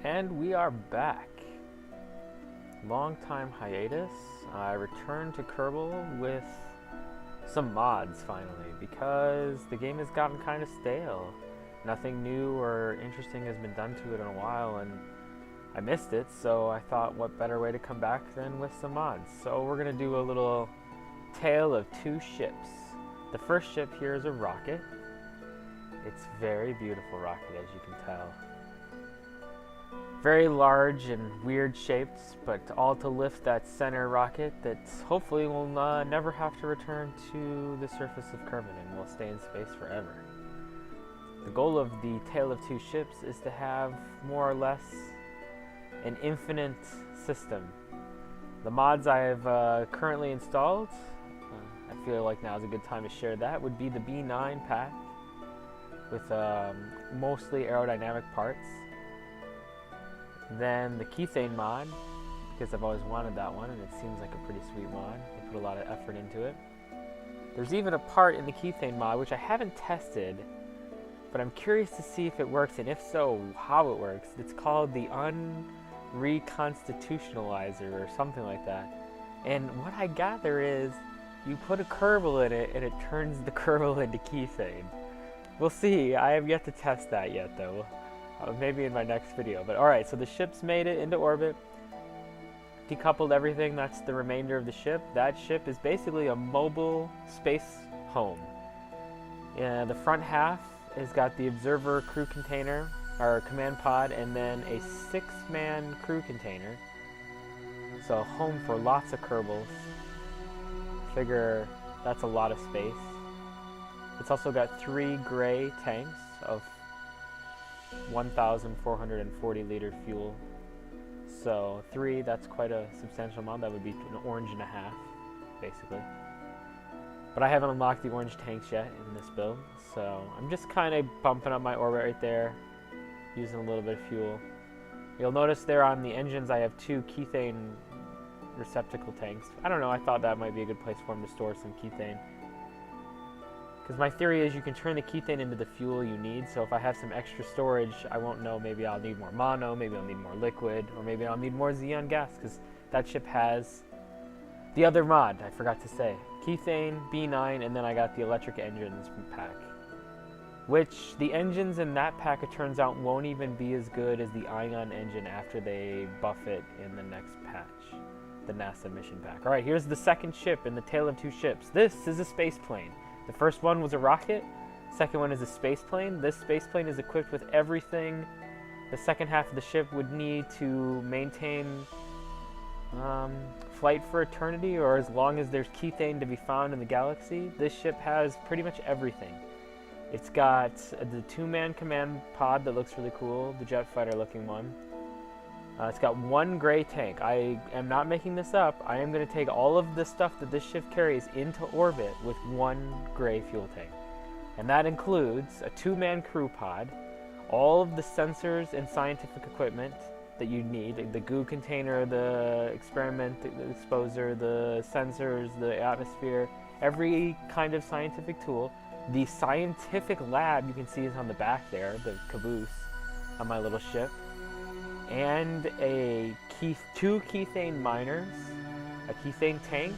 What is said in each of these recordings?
And we are back. Long time hiatus. I returned to Kerbal with some mods finally because the game has gotten kind of stale. Nothing new or interesting has been done to it in a while, and I missed it, so I thought what better way to come back than with some mods. So we're going to do a little tale of two ships. The first ship here is a rocket. It's very beautiful rocket, as you can tell. Very large and weird shaped, but all to lift that center rocket that hopefully will never have to return to the surface of Kerbin and will stay in space forever. The goal of the Tale of Two Ships is to have more or less an infinite system. The mods I have currently installed, I feel like now is a good time to share that, would be the B9 pack with mostly aerodynamic parts. Then the Kethane mod, because I've always wanted that one and it seems like a pretty sweet mod. They put a lot of effort into it. There's even a part in the Kethane mod which I haven't tested, but I'm curious to see if it works, and if so, how it works. It's called the Unreconstitutionalizer or something like that. And what I gather is you put a Kerbal in it and it turns the Kerbal into Kethane. We'll see. I have yet to test that yet though. Maybe in my next video. But alright, so the ship's made it into orbit. Decoupled everything. That's the remainder of the ship. That ship is basically a mobile space home. The front half has got the observer crew container, or command pod, and then a 6-man crew container. So home for lots of Kerbals. Figure that's a lot of space. It's also got 3 gray tanks of 1,440 liter fuel. So 3, that's quite a substantial amount. That would be an orange and a half, basically. But I haven't unlocked the orange tanks yet in this build, so I'm just kind of bumping up my orbit right there, using a little bit of fuel. You'll notice there on the engines I have 2 Kethane receptacle tanks. I don't know, I thought that might be a good place for them to store some Kethane. Because my theory is you can turn the Kethane into the fuel you need, so if I have some extra storage, I won't know, maybe I'll need more mono, maybe I'll need more liquid, or maybe I'll need more xenon gas, because that ship has the other mod, I forgot to say. Kethane, B9, and then I got the electric engines pack. Which, the engines in that pack, it turns out, won't even be as good as the ion engine after they buff it in the next patch. The NASA mission pack. Alright, here's the second ship in the Tale of Two Ships. This is a Spaceplane. The first one was a rocket, second one is a spaceplane. This spaceplane is equipped with everything the second half of the ship would need to maintain flight for eternity, or as long as there's Kethane to be found in the galaxy. This ship has pretty much everything. It's got the 2-man command pod that looks really cool, the jet fighter looking one. It's got 1 gray tank. I am not making this up. I am going to take all of the stuff that this ship carries into orbit with 1 gray fuel tank. And that includes a 2-man crew pod, all of the sensors and scientific equipment that you need, the goo container, the experiment, the exposer, the sensors, the atmosphere, every kind of scientific tool. The scientific lab you can see is on the back there, the caboose on my little ship. And 2 Kethane miners, a Kethane tank,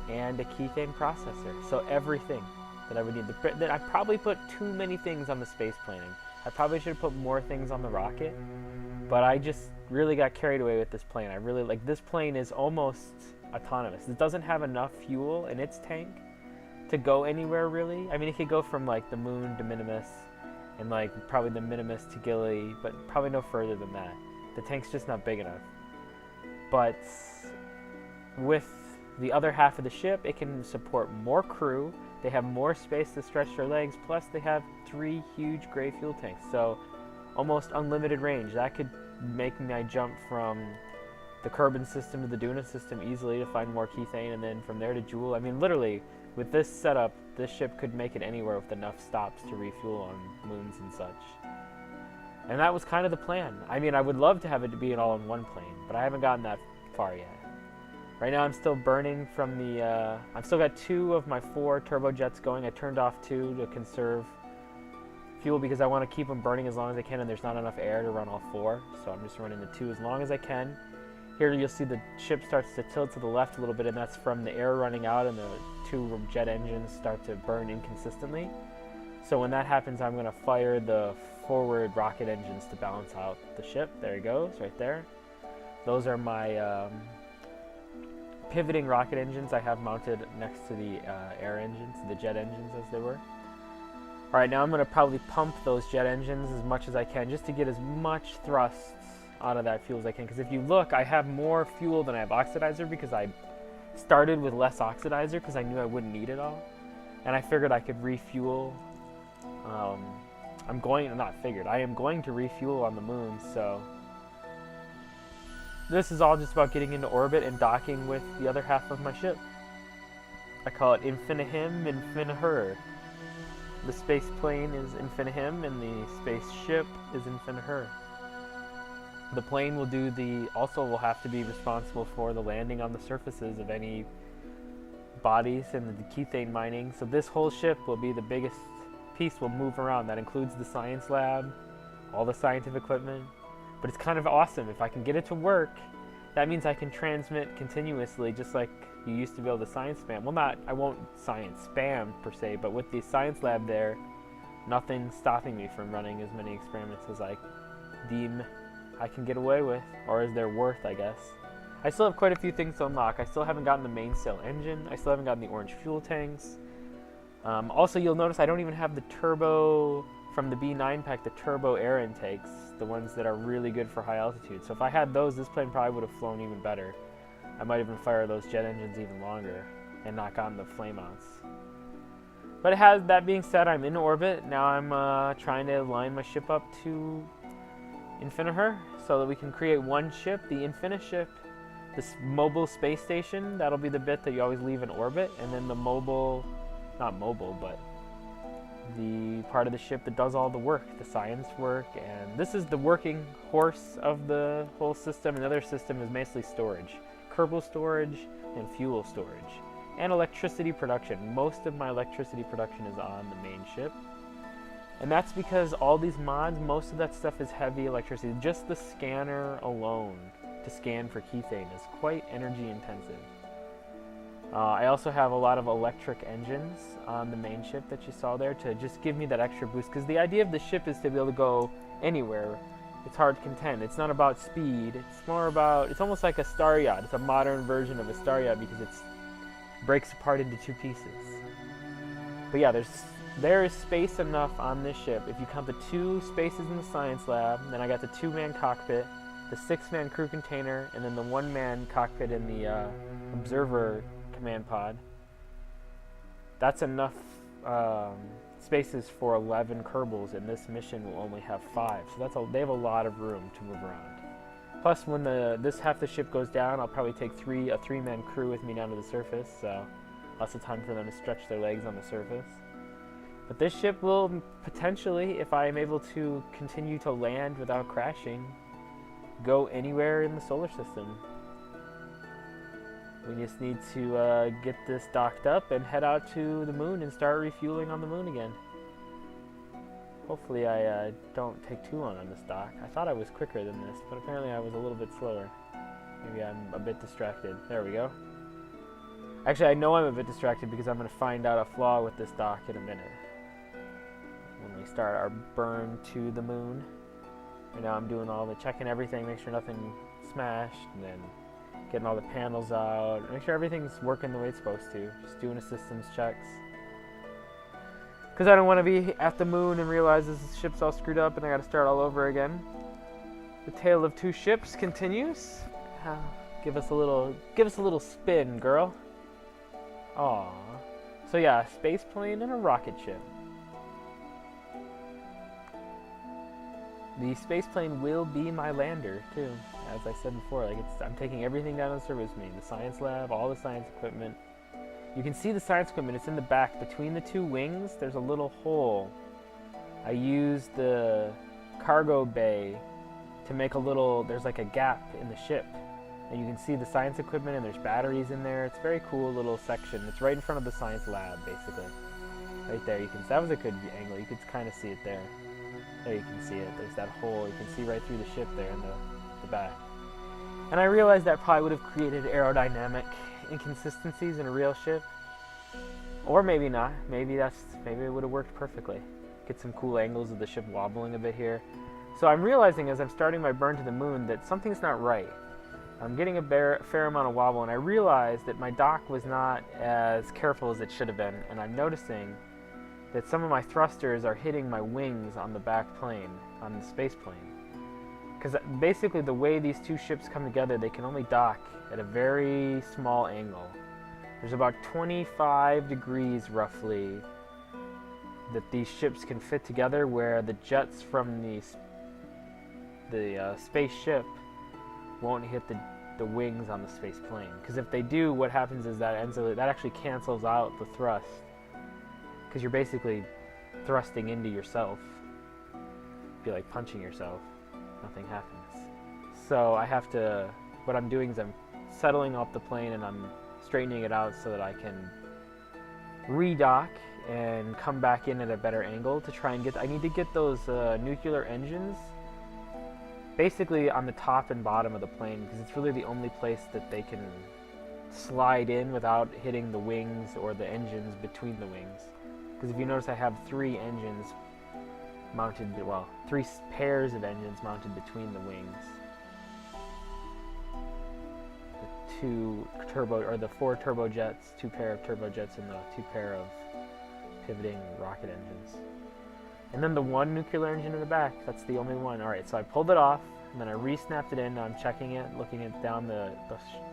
and a Kethane processor. So everything that I would need. I probably put too many things on the space planing. I probably should have put more things on the rocket, but I just really got carried away with this plane. I really like this plane is almost autonomous. It doesn't have enough fuel in its tank to go anywhere really. I mean, it could go from like the moon to Minimus, and like probably the Minimus to Gilly, but probably no further than that. The tank's just not big enough. But with the other half of the ship, it can support more crew. They have more space to stretch their legs, plus they have 3 huge gray fuel tanks. So almost unlimited range. That could make me jump from the Kerbin system to the Duna system easily to find more Kethane, and then from there to Joule. I mean, literally, with this setup, this ship could make it anywhere with enough stops to refuel on moons and such. And that was kind of the plan. I mean, I would love to have it to be an all-in-one plane, but I haven't gotten that far yet. Right now I'm still burning from the, I've still got 2 of my 4 turbojets going. I turned off 2 to conserve fuel because I want to keep them burning as long as I can, and there's not enough air to run all 4, so I'm just running the 2 as long as I can. Here you'll see the ship starts to tilt to the left a little bit, and that's from the air running out and the 2 jet engines start to burn inconsistently. So when that happens, I'm going to fire the forward rocket engines to balance out the ship. There it goes, right there. Those are my pivoting rocket engines I have mounted next to the air engines, the jet engines as they were. Alright, now I'm going to probably pump those jet engines as much as I can just to get as much thrust out of that fuel as I can. Because if you look, I have more fuel than I have oxidizer because I started with less oxidizer because I knew I wouldn't need it all. And I figured I could refuel. I am going to refuel on the moon, so this is all just about getting into orbit and docking with the other half of my ship. I call it Infinihim, Infiniher. The space plane is Infinihim and the spaceship is Infiniher. The plane will have to be responsible for the landing on the surfaces of any bodies and the Kethane mining. So this whole ship will be the biggest piece will move around. That includes the science lab, all the scientific equipment. But it's kind of awesome. If I can get it to work, that means I can transmit continuously, just like you used to be able to science spam. Well, I won't science spam per se, but with the science lab there, nothing's stopping me from running as many experiments as I deem I can get away with, or as they're worth, I guess. I still have quite a few things to unlock. I still haven't gotten the mainsail engine. I still haven't gotten the orange fuel tanks. Also, you'll notice I don't even have the turbo from the B9 pack, the turbo air intakes, the ones that are really good for high altitude. So if I had those, this plane probably would have flown even better. I might even fire those jet engines even longer and not gotten the flame outs. But that being said, I'm in orbit. Now I'm trying to line my ship up to Infiniher so that we can create one ship, the Infiniship, this mobile space station. That'll be the bit that you always leave in orbit, and then the the part of the ship that does all the work, the science work, and this is the working horse of the whole system. Another system is basically storage, Kerbal storage and fuel storage, and electricity production. Most of my electricity production is on the main ship, and that's because all these mods, most of that stuff is heavy electricity. Just the scanner alone to scan for Kethane is quite energy intensive. I also have a lot of electric engines on the main ship that you saw there to just give me that extra boost, because the idea of the ship is to be able to go anywhere. It's hard to contend. It's not about speed. It's more about, it's almost like a star yacht. It's a modern version of a star yacht because it breaks apart into 2 pieces. But yeah, there is space enough on this ship. If you count the 2 spaces in the science lab, then I got the 2-man cockpit, the 6-man crew container, and then the 1-man cockpit in the observer command pod. That's enough spaces for 11 Kerbals, and this mission will only have 5. So they have a lot of room to move around. Plus, when this half the ship goes down, I'll probably take a 3-man crew with me down to the surface, so lots of time for them to stretch their legs on the surface. But this ship will potentially, if I am able to continue to land without crashing, go anywhere in the solar system. We just need to get this docked up and head out to the moon and start refueling on the moon again. Hopefully I don't take too long on this dock. I thought I was quicker than this, but apparently I was a little bit slower. Maybe I'm a bit distracted. There we go. Actually, I know I'm a bit distracted because I'm going to find out a flaw with this dock in a minute. When we start our burn to the moon. Right now I'm doing all the checking everything, make sure nothing smashed, and then getting all the panels out, make sure everything's working the way it's supposed to. Just doing a systems checks. Because I don't want to be at the moon and realize this ship's all screwed up and I got to start all over again. The tale of 2 ships continues. Give us a little spin, girl. Aww. So yeah, space plane and a rocket ship. The space plane will be my lander too. As I said before, I'm taking everything down on the surface with me. The science lab, all the science equipment. You can see the science equipment, it's in the back. Between the 2 wings, there's a little hole. I used the cargo bay to make there's like a gap in the ship. And you can see the science equipment and there's batteries in there. It's a very cool little section. It's right in front of the science lab, basically. Right there, you can. That was a good angle. You could kind of see it there. There you can see it. There's that hole. You can see right through the ship there in the back. And I realized that probably would have created aerodynamic inconsistencies in a real ship. Or maybe not. Maybe it would have worked perfectly. Get some cool angles of the ship wobbling a bit here. So I'm realizing as I'm starting my burn to the moon that something's not right. I'm getting a fair amount of wobble, and I realized that my dock was not as careful as it should have been, and I'm noticing that some of my thrusters are hitting my wings on the back plane, on the space plane. Because basically the way these two ships come together, they can only dock at a very small angle. There's about 25 degrees roughly that these ships can fit together, where the jets from the spaceship won't hit the wings on the space plane. Because if they do, what happens is that actually cancels out the thrust. Because you're basically thrusting into yourself. It'd be like punching yourself. Nothing happens. So what I'm doing is I'm settling off the plane and I'm straightening it out so that I can redock and come back in at a better angle to try and I need to get those nuclear engines basically on the top and bottom of the plane, because it's really the only place that they can slide in without hitting the wings or the engines between the wings. Because if you notice, I have three engines mounted, three pairs of engines mounted between the wings. The four turbojets, two pair of turbojets, and the two pair of pivoting rocket engines. And then the one nuclear engine in the back, that's the only one. Alright, so I pulled it off, and then I re-snapped it in. Now I'm checking it, looking it down the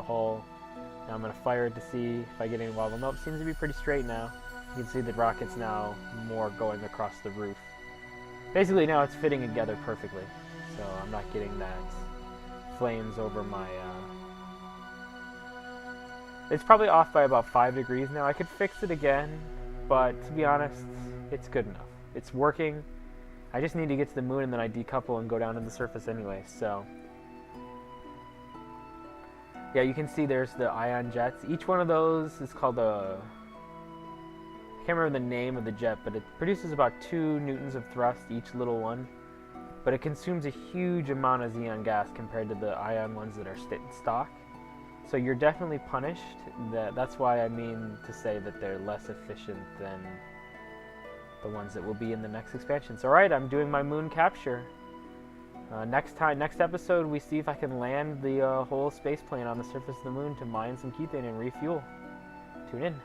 hull. Now I'm going to fire it to see if I get any wobble. Nope, seems to be pretty straight now. You can see the rocket's now more going across the roof. Basically now it's fitting together perfectly, so I'm not getting that flames over my... It's probably off by about 5 degrees now. I could fix it again, but to be honest, it's good enough. It's working. I just need to get to the moon and then I decouple and go down to the surface anyway, so... Yeah, you can see there's the ion jets. Each one of those is called a... I can't remember the name of the jet, but it produces about 2 newtons of thrust, each little one. But it consumes a huge amount of xenon gas compared to the ion ones that are stock. So you're definitely punished. That's why I mean to say that they're less efficient than the ones that will be in the next expansion. So alright, I'm doing my moon capture. Next episode, we see if I can land the whole space plane on the surface of the moon to mine some kethane and refuel. Tune in.